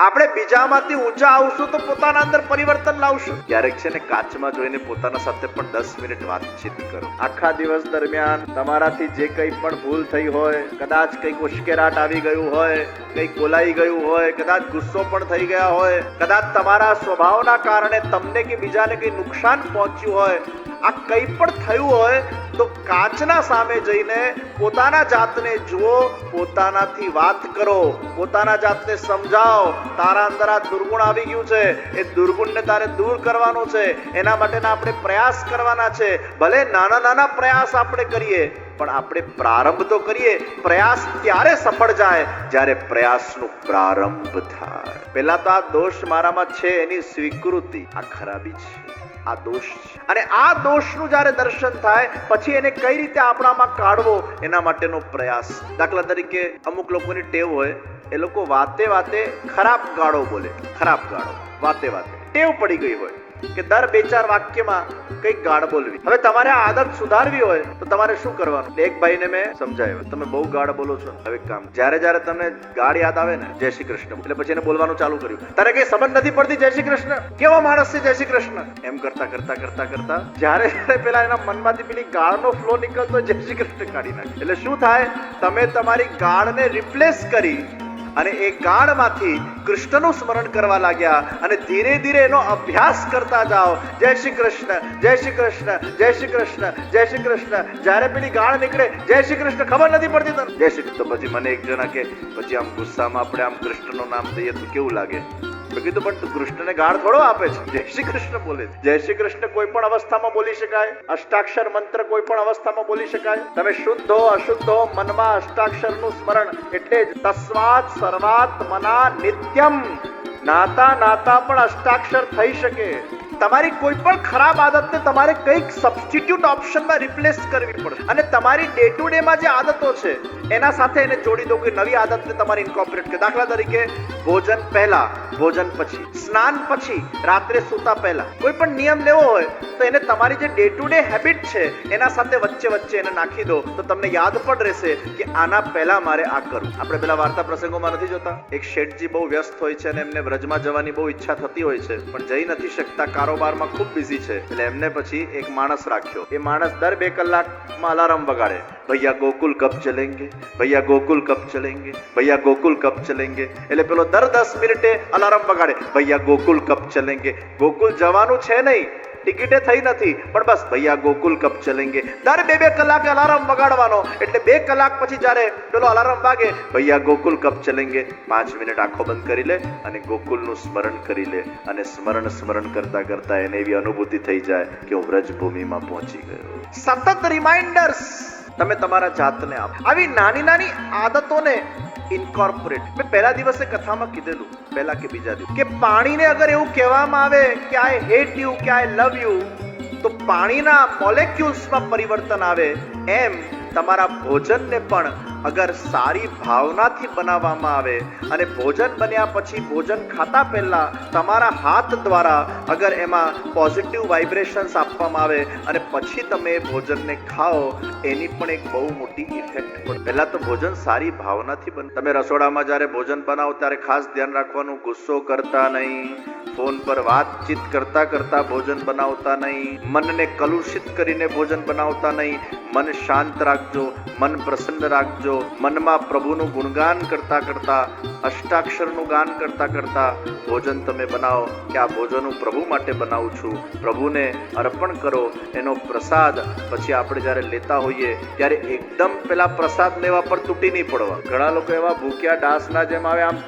આપણે બીજામાંથી ઊંચા આવશું તો પોતાના અંદર પરિવર્તન લાવશું. ક્યારેક છે ને કાચમાં જોઈને પોતાના સાથે પણ 10 મિનિટ વાતચીત કરો. આખા દિવસ દરમિયાન તમારાથી જે કંઈ પણ ભૂલ થઈ હોય, કદાચ કંઈક ઉશ્કેરાટ આવી ગયું હોય, કંઈક બોલાઈ ગયું હોય, કદાચ ગુસ્સો પણ થઈ ગયા હોય, કદાચ તમારા સ્વભાવના કારણે તમને કે બીજાને કંઈ નુકસાન પહોંચ્યું હોય, આ કંઈ પણ થયું હોય તો કાચના સામે જઈને પોતાના જાતને જુઓ, પોતાનાથી વાત કરો, પોતાના જાતને સમજાવો. તારા અંદર આ દુર્ગુણ આવી ગયું છે, એ દુર્ગુણને તારે દૂર કરવાનો છે. એના માટેના આપણે પ્રયાસ કરવાના છે. ભલે નાના નાના પ્રયાસ આપણે કરીએ, પણ આપણે પ્રારંભ તો કરીએ. પ્રયાસ ત્યારે સફળ જાય જ્યારે પ્રયાસનો પ્રારંભ થાય. પહેલા તો આ દોષ મારામાં છે એની સ્વીકૃતિ, આ ખરાબી છે, આ દોષ છે, અને આ દોષનું જ્યારે દર્શન થાય પછી એને કઈ રીતે આપણામાં કાઢવો એના માટેનો પ્રયાસ. દાખલા તરીકે અમુક લોકોની ટેવ હોય, એ લોકો વાતે વાતે ખરાબ ગાળો બોલે, ખરાબ ગાળો વાતે વાતે ટેવ પડી ગઈ હોય કે દર 2-4 વાક્યમાં કંઈક ગાળ બોલવી. હવે તમારે આ આદત સુધારવી હોય તો તમારે શું કરવાનું? એક ભાઈને મેં સમજાવ્યું, તમે બહુ ગાળ બોલો છો. હવે કામ, જ્યારે તમને ગાળ યાદ આવે ને, જય શ્રી કૃષ્ણ, એટલે પછી એને બોલવાનું ચાલુ કર્યું. તારે કઈ સમજ નથી પડતી જય શ્રી કૃષ્ણ કેવો માણસ છે, જય શ્રી કૃષ્ણ એમ કરતા કરતા કરતા કરતા જ્યારે પેલા એના મનમાંથી પેલી ગાળનો ફ્લો નીકળતો, જય શ્રી કૃષ્ણ કાઢી નાખે. એટલે શું થાય? તમે તમારી ગાળને રિપ્લેસ કરી અને એ ગાળમાંથી કૃષ્ણનું સ્મરણ કરવા લાગ્યા અને ધીરે ધીરે એનો અભ્યાસ કરતા જાઓ. જય શ્રી કૃષ્ણ, જય શ્રી કૃષ્ણ, જય શ્રી કૃષ્ણ, જય શ્રી કૃષ્ણ. જ્યારે પેલી ગાળ નીકળે, જય શ્રી કૃષ્ણ ખબર નથી પડતી તને, જય શ્રી. તો પછી મને એક જણા કે પછી આમ ગુસ્સામાં આપણે આમ કૃષ્ણનું નામ દઈએ તો કેવું લાગે? મેં કીધું પણ તું કૃષ્ણને ગાળ થોડો આપે છે, જય શ્રી કૃષ્ણ બોલે છે. જય શ્રી કૃષ્ણ કોઈ પણ અવસ્થામાં બોલી શકાય. અષ્ટાક્ષર મંત્ર કોઈ પણ અવસ્થામાં બોલી શકાય. તમે શુદ્ધ હો અશુદ્ધ હો, મનમાં અષ્ટાક્ષરનું સ્મરણ. એટલે જ તસ્માત સર્વાત્મના નિત્યમ, નાતા નાતા પણ અષ્ટાક્ષર થઈ શકે. તમારી કોઈ પણ ખરાબ આદતને તમારે કંઈક સબસ્ટિટ્યુટ ઓપ્શનમાં રિપ્લેસ કરવી પડે. અને તમારી ડે ટુ ડે માં જે આદતો છે એના સાથે એને જોડી દો, કોઈ નવી આદતને તમારે ઇન્કોર્પોરેટ કરો. દાખલા તરીકે ભોજન પહેલા, ભોજન પછી, સ્નાન પછી, રાત્રે સૂતા પહેલા કોઈ પણ નિયમ લેવો હોય તો એને તમારી જે ડે ટુ ડે હેબિટ છે એના સાથે વચ્ચે વચ્ચે એને નાખી દો, તો તમને યાદ પણ રહેશે કે આના પહેલા મારે આ કરવું. આપણે પેલા વાર્તા પ્રસંગોમાં નથી જોતા, એક શેઠજી બહુ વ્યસ્ત હોય છે અને એમને વ્રજમાં જવાની બહુ ઈચ્છા થતી હોય છે, પણ જઈ નથી શકતા, કારોબારમાં ખૂબ બિઝી છે. એટલે એમને પછી એક માણસ રાખ્યો. એ માણસ દર 2 કલાકમાં અલાર્મ વગાડે, ભૈયા ગોકુલ કબ ચલેંગે, ભૈયા ગોકુલ કબ ચલેંગે, ભૈયા ગોકુલ કબ ચલેંગે. એટલે પેલો દર 10 મિનિટે અલાર્મ વગાડે, ભૈયા ગોકુલ કબ ચલેંગે. ગોકુલ જવાનું છે નહીં, ટિકિટે થઈ નથી, પણ બસ ભૈયા ગોકુલ કબ ચલેંગે. દર 2-2 કલાકે અલાર્મ વગાડવાનો. એટલે 2 કલાક પછી જ્યારે પેલો અલાર્મ વાગે, ભૈયા ગોકુલ કબ ચલેંગે, 5 મિનિટ આંખો બંધ કરી લે અને ગોકુલનું સ્મરણ કરી લે. અને સ્મરણ કરતા કરતા એને એવી અનુભૂતિ થઈ જાય કે હું વ્રજભૂમિમાં પહોંચી ગયો. સતત રિમાઇન્ડર્સ તમે તમારા જાતને આપો. આવી નાની નાની આદતોને ઇન્કોર્પોરેટ. મેં પહેલા દિવસે કથામાં કીધેલું, પહેલા કે બીજા દિવસ, કે પાણીને અગર એવું કહેવામાં આવે કે આઈ હેટ યુ, કે આઈ લવ યુ, તો પાણીના મોલેક્યુલ્સમાં પરિવર્તન આવે. એમ તમારા ભોજનને પણ અગર સારી ભાવનાથી બનાવવામાં આવે અને ભોજન બન્યા પછી, ભોજન ખાતા પહેલા તમારા હાથ દ્વારા અગર એમાં પોઝિટિવ વાઇબ્રેશન્સ આપવામાં આવે અને પછી તમે ભોજનને ખાઓ, એની પણ એક બહુ મોટી ઇફેક્ટ પડે. પહેલા તો ભોજન સારી ભાવનાથી બને. તમે રસોડામાં જ્યારે ભોજન બનાવો ત્યારે ખાસ ધ્યાન રાખવાનું, ગુસ્સો કરતા નહીં, ફોન પર વાતચીત કરતા કરતા ભોજન બનાવતા નહીં, મનને કલુષિત કરીને ભોજન બનાવતા નહીં. મન શાંત રાખજો, મન પ્રસન્ન રાખજો. મનમાં પ્રભુનું ગુણગાન કરતા કરતા, અષ્ટાક્ષરનું ગાન કરતા કરતા ભોજન તમે બનાવો કે આ ભોજન હું પ્રભુ માટે બનાવું છું, પ્રભુને અર્પણ કરો. એનો પ્રસાદ પછી આપણે જ્યારે લેતા હોઈએ ત્યારે એકદમ પેલા પ્રસાદ લેવા પર તૂટી નહીં પડવા. ઘણા લોકો એવા ભૂખ્યા ડાસના જેમ આવે, આમ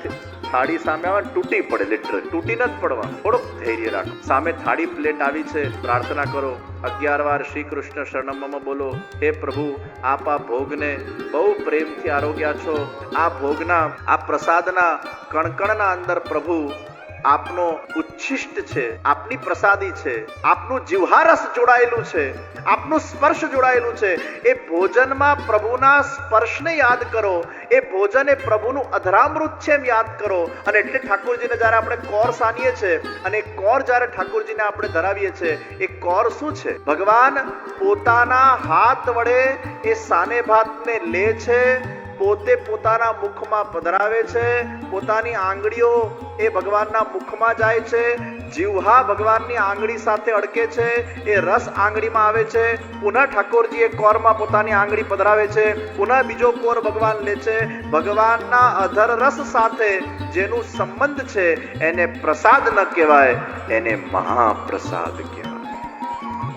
થાળી સામે આવે તૂટી પડે, લિટરલી તૂટી નથી પડવા. થોડુંક ધૈર્ય રાખો. સામે થાળી પ્લેટ આવી છે, પ્રાર્થના કરો, 11 વાર શ્રી કૃષ્ણ શરણમમાં બોલો, હે પ્રભુ આપ આ ભોગને બહુ પ્રેમથી આરોગ્યા છો. આ ભોગના, આ પ્રસાદના કણકણના અંદર પ્રભુ આપનો ઉચ્છિષ્ટ છે, આપની પ્રસાદી છે, આપનું જીવહારસ જોડાયેલું છે, આપનું સ્પર્શ જોડાયેલું છે. એ ભોજનમાં પ્રભુના સ્પર્શને યાદ કરો. એ ભોજન એ પ્રભુનું અધરામૃત છે એમ યાદ કરો. અને એટલે ઠાકોરજીને જ્યારે આપણે કોર સાનીએ છીએ અને એ કોર જ્યારે ઠાકોરજીને આપણે ધરાવીએ છીએ, એ કોર શું છે? ભગવાન પોતાના હાથ વડે એ સાને ભાતને લે છે, પોતે પોતાના મુખમાં પધરાવે છે, પોતાની આંગળીઓ એ ભગવાનના મુખમાં જાય છે, જીવહા ભગવાનની આંગળી સાથે અડકે છે, એ રસ આંગળીમાં આવે છે, પુનઃ ઠાકોરજી એ કોરમાં પોતાની આંગળી પધરાવે છે, પુનઃ બીજો કોર ભગવાન લે છે. ભગવાનના અધર રસ સાથે જેનું સંબંધ છે એને પ્રસાદ ન કહેવાય, એને મહાપ્રસાદ કહેવાય.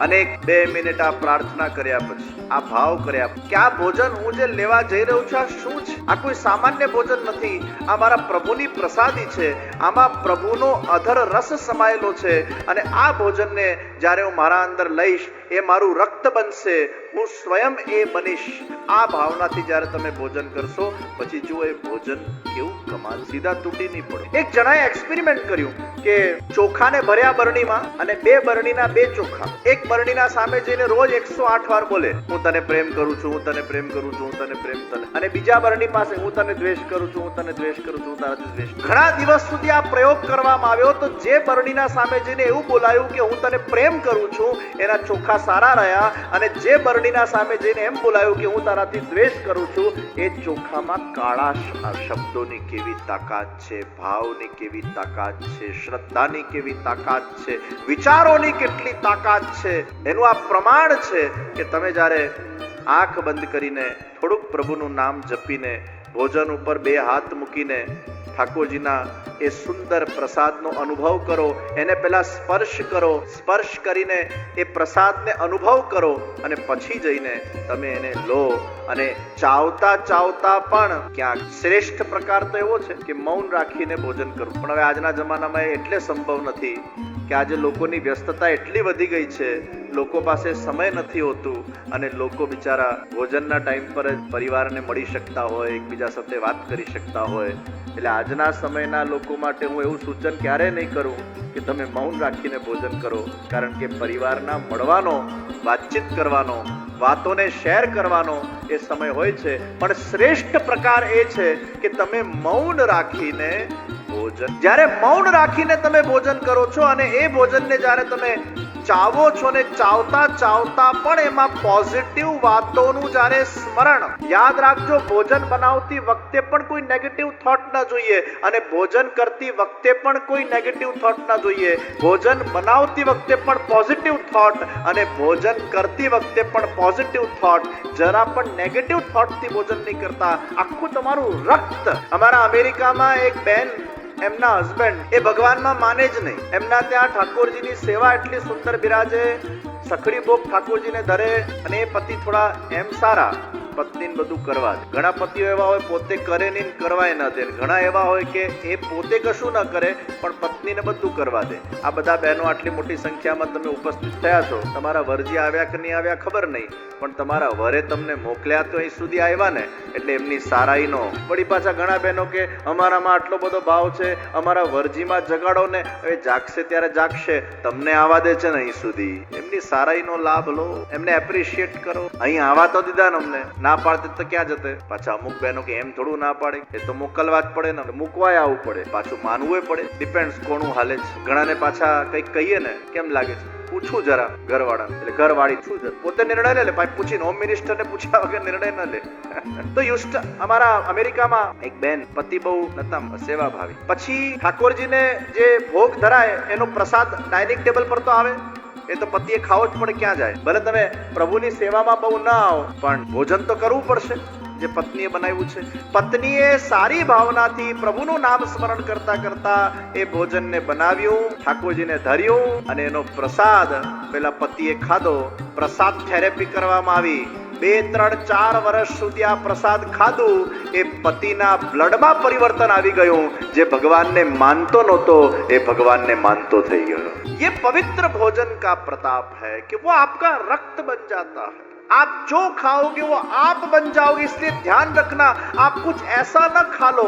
અને 2 મિનિટ આ પ્રાર્થના કર્યા પછી, આ ભાવ કર્યા પછી કે આ ભોજન હું જે લેવા જઈ રહ્યો છું આ શું છે? આ કોઈ સામાન્ય ભોજન નથી, આ મારા પ્રભુની પ્રસાદી છે, આમાં પ્રભુનો અધર રસ સમાયેલો છે, અને આ ભોજનને જ્યારે હું મારા અંદર લઈશ એ મારું રક્ત બનશે, હું સ્વયં એ બનીશ. આ ભાવનાથી જ્યારે તમે ભોજન કરશો પછી જુઓ એ ભોજન કેવું કમાલ, સીધા તૂટી નહીં પડે. એક જણાએ એક્સપેરિમેન્ટ કર્યું કે ચોખાને ભર્યા બરણીમાં અને 2 બરણીના 2 ચોખા, એક બરણીના સામે જઈને રોજ 108 વાર બોલે, હું તને પ્રેમ કરું છું, હું તને પ્રેમ કરું છું, હું તને પ્રેમ તને, અને બીજા બરણી પાસે હું તને દ્વેષ કરું છું, હું તને દ્વેષ કરું છું, હું તારાથી દ્વેષ. ઘણા દિવસ સુધી આ પ્રયોગ કરવામાં આવ્યો તો જે બરણીના સામે જઈને એવું બોલાયું કે હું તને પ્રેમ કરું છું એના ચોખા સારા રહ્યા, અને જે બરણીના સામે જઈને એમ બોલાયું કે હું તારાથી દ્વેષ કરું છું એ ચોખામાં કાળા શબ્દોની કેવી તાકાત છે, ભાવની કેવી તાકાત છે, શ્રદ્ધાની કેવી તાકાત છે, વિચારોની કેટલી તાકાત છે, એનું આ પ્રમાણ છે કે તમે જ્યારે આંખ બંધ કરીને થોડુંક પ્રભુનું નામ જપીને ભોજન ઉપર 2 હાથ મૂકીને ઠાકોરજીના એ સુંદર પ્રસાદનો અનુભવ કરો, એને પહેલા સ્પર્શ કરો, સ્પર્શ કરીને એ પ્રસાદને અનુભવ કરો, અને પછી જઈને તમે એને લો. અને ચાવતા ચાવતા પણ ક્યાંક શ્રેષ્ઠ પ્રકાર તો એવો છે કે મૌન રાખીને ભોજન કરવું, પણ હવે આજના જમાનામાં એ એટલે સંભવ નથી કે આજે લોકોની વ્યસ્તતા એટલી વધી ગઈ છે, લોકો પાસે સમય નથી હોતું, અને લોકો બિચારા ભોજનના ટાઈમ પર જ પરિવારને મળી શકતા હોય, એકબીજા સાથે વાત કરી શકતા હોય. એટલે આજના સમયના લોકો માટે હું એવું સૂચન ક્યારેય નહીં કરું કે તમે મૌન રાખીને ભોજન કરો, કારણ કે પરિવારના મળવાનો, વાતચીત કરવાનો, વાતોને શેર કરવાનો એ સમય હોય છે, પણ શ્રેષ્ઠ પ્રકાર એ છે કે તમે મૌન રાખીને ભોજન, જ્યારે મૌન રાખીને તમે ભોજન કરો છો અને એ ભોજનને જ્યારે તમે ચાવો છો ને ચાવતા ચાવતા પણ એમાં પોઝિટિવ વાતોનું જ્યારે સ્મરણ, યાદ રાખજો ભોજન બનાવતી વખતે પણ કોઈ નેગેટિવ થોટ ના જોઈએ, અને ભોજન કરતી વખતે પણ કોઈ નેગેટિવ થોટ ના જોઈએ. ભોજન બનાવતી વખતે પણ પોઝિટિવ થોટ, અને ભોજન કરતી વખતે પણ પોઝિટિવ થોટ, જરા પણ નેગેટિવ થોટથી ભોજન નહીં કરતા. આખું તમારું રક્ત. અમારા અમેરિકામાં એક બેન, એમના હસબન્ડ એ ભગવાનમાં માને જ નહીં, એમના ત્યાં ઠાકોરજીની સેવા એટલી સુંદર બિરાજે, સખડી ભોગ ઠાકોરજીને ધરે, અને એ પતિ થોડા એમ સારા, પત્નીને બધું કરવા દે. ઘણા પતિઓ એવા હોય પોતે કરે નહીં કરવાય ન દે, ઘણા એવા હોય કે એ પોતે કશું ન કરે પણ પત્નીને બધું કરવા દે. આ બધા બહેનો આટલી મોટી સંખ્યામાં તમે ઉપસ્થિત થયા છો, તમારા વરજી આવ્યા કે નહીં આવ્યા ખબર નહીં, પણ તમારા વરે તમને મોકલ્યા તો અહીં સુધી આવ્યા ને, એટલે એમની સારાઈનો. વળી પાછા ઘણા બહેનો કે અમારામાં આટલો બધો ભાવ છે, અમારા વરજીમાં જગાડો ને, હવે જાગશે ત્યારે જાગશે, તમને આવવા દે છે ને અહીં સુધી. એમની સારાઈનો લાભ લો, એમને એપ્રિશિએટ કરો. અહીં આવવા તો દીધા ને અમને, ના પાડતે તો ક્યાં જતે? પાછા અમુક બહેનો કે એમ થોડું ના પાડે, એ તો મોકલવા જ પડે ને, મૂકવાય આવવું પડે, પાછું માનવું પડે. ડિપેન્ડ્સ કોનું હાલે છે. ઘણાને પાછા કંઈક કહીએ ને કેમ લાગે છે, પૂછવું જરા ઘરવાળા, એટલે ઘરવાળી શું છે પોતે નિર્ણય લે, પાછું પૂછીને હોમ મિનિસ્ટરને પૂછ્યા વગર નિર્ણય ન લે. તો અમારા અમેરિકામાં એક બેન, પતિ બહુ નતા સેવાભાવી, પછી ઠાકોરજીને જે ભોગ ધરાય એનો પ્રસાદ ડાઇનિંગ ટેબલ પર તો આવે, એ તો પતિએ ખાવો જ પડે, ક્યાં જાય? ભલે તમે પ્રભુની સેવામાં બહુ ના આવો પણ ભોજન તો કરવું પડશે જે પત્નીએ બનાવ્યું છે. પત્નીએ સારી ભાવનાથી પ્રભુનું નામ સ્મરણ કરતા કરતા એ ભોજનને બનાવ્યું, ઠાકોરજીને ધર્યું, અને એનો પ્રસાદ પેલા પતિએ ખાધો. પ્રસાદ થેરેપી કરવામાં આવી. 2, 3, 4 વર્ષ સુધી આ પ્રસાદ ખાધું, એ પતિના બ્લડમાં પરિવર્તન આવી ગયું. જે ભગવાનને માનતો નહોતો એ ભગવાનને માનતો થઈ ગયો. ये पवित्र भोजन का प्रताप है कि वो आपका रक्त बन जाता है. आप जो खाओगे वो आप बन जाओगे. इसलिए ध्यान रखना, आप कुछ ऐसा न खा लो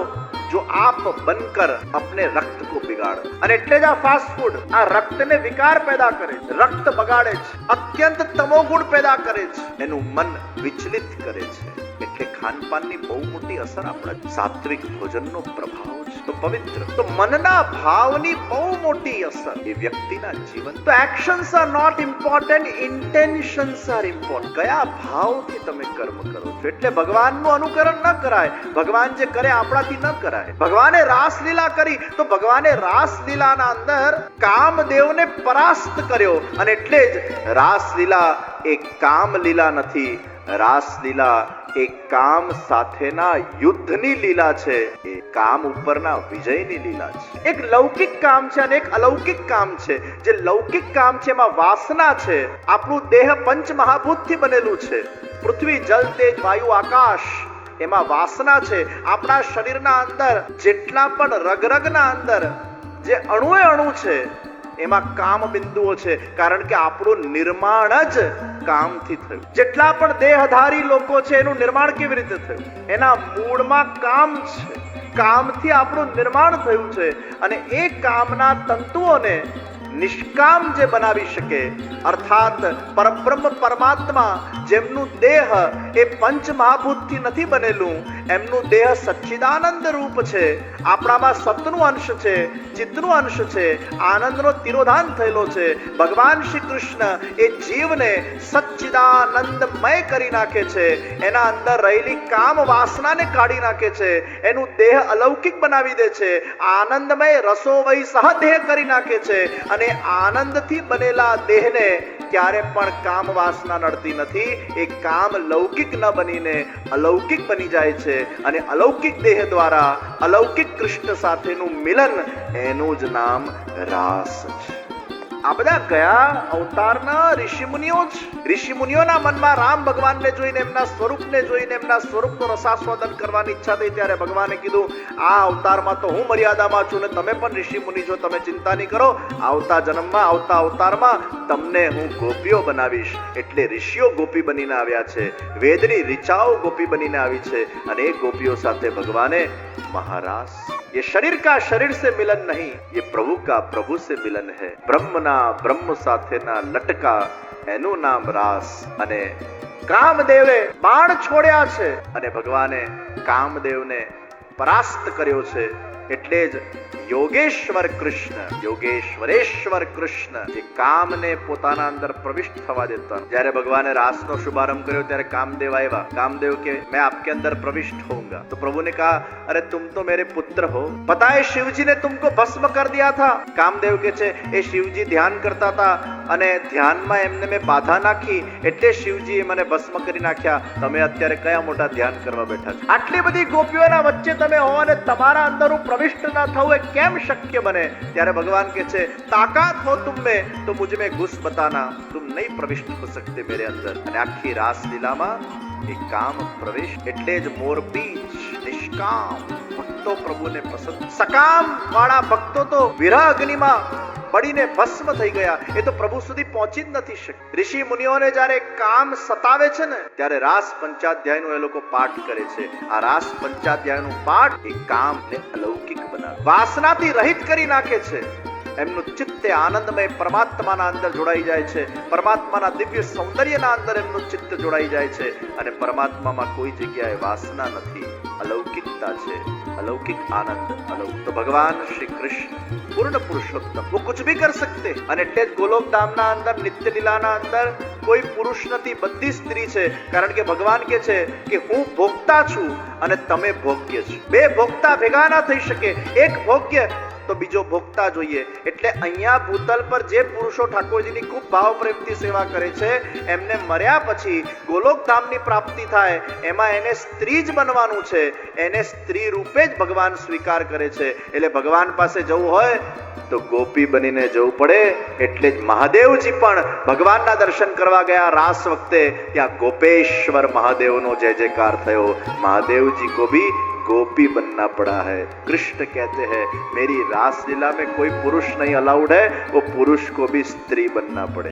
जो आप बनकर अपने रक्त को बिगाड़ અને એટલે જ આ ફાસ્ટ ફૂડ આ રક્તને વિકાર પેદા કરે છે, રક્ત બગાડે છે, અત્યંત તમોગુણ પેદા કરે છે, એનું મન વિચલિત કરે છે. એટલે ખાનપાનની બહુ મોટી અસર આપણા સાત્વિક ભોજનનો પ્રભાવ છે. તો પવિત્ર તો મનના ભાવની બહુ મોટી અસર એ વ્યક્તિના જીવન. તો actions are not important, intentions are important. કયા ભાવથી તમે કર્મ કરો છો. એટલે ભગવાનનું અનુકરણ ન કરાય. ભગવાન જે કરે આપણાથી ન કરાય. ભગવાને રાસલીલા કરી તો ભગવાને રાસલીલાના અંદર કામદેવને પરાસ્ત કર્યો અને એટલે જ રાસલીલા એ કામલીલા નથી. રાસલીલા એ કામ સાથેના યુદ્ધની લીલા છે. એ કામ ઉપરના વિજયની લીલા છે. એક લૌકિક કામ છે અને એક અલૌકિક કામ છે. જે લૌકિક કામ છે એમાં વાસના છે. આપણું દેહ પંચ મહાભૂતથી બનેલું છે. પૃથ્વી, જલ, તેજ, વાયુ, આકાશ, એમાં વાસના છે. આપણા શરીરના અંદર જેટલા પણ રગરગના અંદર જે અણુએ અણુ છે એમાં કામ બિંદુઓ છે. કારણ કે આપણું નિર્માણ જ કામથી થયું. જેટલા પણ દેહધારી લોકો છે એનું નિર્માણ કેવી રીતે થયું? એના મૂળમાં કામ છે. કામથી આપણું નિર્માણ થયું છે. અને એ કામના તંતુઓને નિષ્કામ જે બનાવી શકે, અર્થાત પરબ્રહ્મ પરમાત્મા જેમનું દેહ એ પંચ મહાભૂતથી નથી બનેલું, એમનું દેહ સચ્ચિદાનંદ રૂપ છે. આપણામાં સતનું અંશ છે, ચિત્તનું અંશ છે, આનંદનો તિરોધાન થયેલો છે. ભગવાન શ્રી કૃષ્ણ એ જીવને સચ્ચિદાનંદમય કરી નાખે છે. એના અંદર રહેલી કામ વાસનાને કાઢી નાખે છે. એનું દેહ અલૌકિક બનાવી દે છે. આનંદમય રસો વહી સહદેહ કરી નાખે છે. અને આનંદથી બનેલા દેહને ક્યારે પણ કામ વાસના નડતી નથી. એ કામ લૌકિક ન બનીને અલૌકિક બની જાય છે. અને અલૌકિક દેહ દ્વારા અલૌકિક કૃષ્ણ સાથેનું મિલન, એનું જ નામ રાસ છે. આ બધા કયા અવતારના ઋષિમુનિઓ છે. ઋષિમુનિઓના મનમાં રામ ભગવાનને જોઈને, એમના સ્વરૂપને જોઈને, એમના સ્વરૂપનો રસાસ્વાદન કરવાની ઈચ્છા થઈ. ત્યારે ભગવાને કીધું, આ અવતારમાં તો હું મર્યાદામાં છું ને તમે પણ ઋષિમુનિ છો, તમે ચિંતા નહીં કરો. આવતા જન્મમાં, આવતા અવતારમાં તમને હું ગોપીઓ બનાવીશ. એટલે ઋષિઓ ગોપી બનીને આવ્યા છે. વેદની ઋચાઓ ગોપી બનીને આવી છે. અને એ ગોપીઓ સાથે ભગવાને મહારાસ. ये शरीर का शरीर से मिलन नहीं, ये प्रभु का प्रभु से मिलन है. બ્રહ્મના બ્રહ્મ સાથેના લટકા, એનું નામ રાસ. અને કામદેવે બાણ છોડ્યા છે અને ભગવાને કામદેવને પરાસ્ત કર્યો છે. એટલે જ યોગેશ્વર કૃષ્ણ, યોગેશ્વરેશ્વર કૃષ્ણ, જે કામને પોતાના અંદર પ્રવિષ્ટ થવા દેતા. જ્યારે ભગવાને રાસનો શુભારંભ કર્યો ત્યારે કામદેવ આવ્યા. કામદેવ કે मैं आपके अंदर प्रविष्ट होऊंगा. तो प्रभु ने कहा, अरे तुम तो मेरे पुत्र हो, पता है शिवजी ने तुमको भस्म कर दिया था. कामदेव કે છે એ શિવજી ધ્યાન કરતા હતા અને ધ્યાનમાં એમને મેં બાધા નાખી એટલે શિવજીએ મને ભસ્મ કરી નાખ્યા. તમે અત્યારે કયા મોટા ધ્યાન કરવા બેઠા છો? આટલી બધી ગોપીઓના વચ્ચે તમે હો અને તમારા અંદર હું પ્રવિષ્ટ ના થવું એ કેમ શક્ય બને? ત્યારે ભગવાન કે છે, તાકાત હો તુમ में तो मुझ में घुस बताना, तुम नहीं प्रविष्ट हो सकते मेरे अंदर. અને આખી રાસલીલામાં એ કામ પ્રવેશ. એટલે જ મોરપીંછ નિષ્કામ ભક્તો પ્રભુને પસંદ. સકામ વાળા ભક્તો તો વિરહ અગ્નિમાં બળીને ભસ્મ થઈ ગયા. એ તો પ્રભુ સુધી પહોંચી જ નથી શકતા. ઋષિ મુનિઓને જ્યારે કામ સતાવે છે ને ત્યારે રાસ પંચાધ્યાયનો એ લોકો પાઠ કરે છે. આ રાસ પંચાધ્યાયનું પાઠ એ કામને અલૌકિક બનાવે, વાસનાથી રહિત કરી નાખે છે. એમનું ચિત્ત આનંદમય પરમાત્માના અંદર જોડાઈ જાય છે. પરમાત્માના દિવ્ય સૌંદર્યના અંદર એમનું ચિત્ત જોડાઈ જાય છે. અને પરમાત્મામાં કોઈ જગ્યાએ વાસના નથી, અલૌકિકતા છે, अलौकिक आनंद अलौकिक. तो भगवान श्री कृष्ण पूर्ण पुरुषोत्तम, वो कुछ भी कर सकते. અને એટલે જ ગોલોકધામના અંદર નિત્ય લીલાના અંદર કોઈ પુરુષ નથી, બધી સ્ત્રી છે. કારણ કે ભગવાન કે છે કે હું ભોગતા છું અને તમે ભોગ્ય છો. બે ભોગતા ભેગા ના થઈ શકે. એક ભોગ્ય તો બીજો ભોગતા જોઈએ. એટલે અહીંયા ભૂતલ પર જે પુરુષો ઠાકોરજીની ખૂબ ભાવ પ્રેમથી સેવા કરે છે એમને મર્યા પછી ગોલોકધામની પ્રાપ્તિ થાય એમાં એને સ્ત્રી જ બનવાનું છે. એને સ્ત્રી રૂપે જ ભગવાન સ્વીકાર કરે છે. એટલે ભગવાન પાસે જવું હોય તો ગોપી બનીને જવું પડે. એટલે જ મહાદેવજી પણ ભગવાનના દર્શન કરવા ગયા રાસ વખતે ત્યાં ગોપેશ્વર મહાદેવનો જય જયકાર થયો. महादेवजी को भी गोपी बनना पड़ा है. कृष्ण कहते हैं मेरी रास लीला में कोई पुरुष नहीं अलाउड है, वो पुरुष को भी स्त्री बनना पड़े.